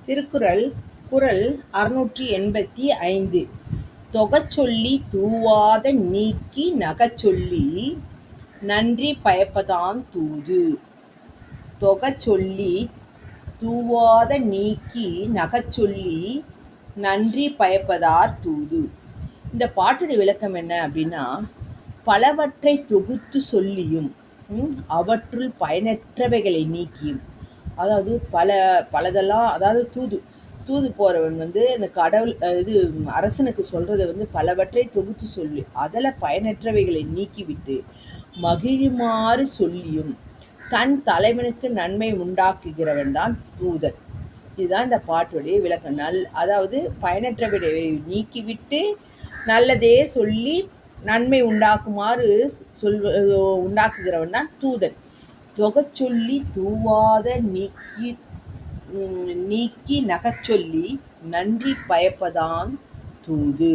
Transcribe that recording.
திருக்குறள் குறள் 685. தொகச்சொல்லி தூவாத நீக்கி நகச்சொல்லி நன்றி பயப்பதான் தூது. தொகச்சொல்லி தூவாத நீக்கி நகச்சொல்லி நன்றி பயப்பதார் தூது. இந்த பாட்டுடைய விளக்கம் என்ன அப்படின்னா, பலவற்றை தொகுத்து சொல்லியும் அவற்றுள் பயனற்றவைகளை நீக்கியும், அதாவது பலதெல்லாம், அதாவது தூது போகிறவன் அந்த கடவுள் அரசனுக்கு சொல்கிறத பலவற்றை தொகுத்து சொல்லி அதில் பயனற்றவைகளை நீக்கிவிட்டு மகிழுமாறு சொல்லியும் தன் தலைவனுக்கு நன்மை உண்டாக்குகிறவன் தான் தூதன். இதுதான் இந்த பாட்டுடைய விளக்கம். அதாவது பயனற்றவைகளை நீக்கிவிட்டு நல்லதே சொல்லி நன்மை உண்டாக்குமாறு உண்டாக்குகிறவன் தான் தூதன். தொகச்சொல்லி தூவாத நீக்கி நகச்சொல்லி நன்றி பயப்பதான் தூது.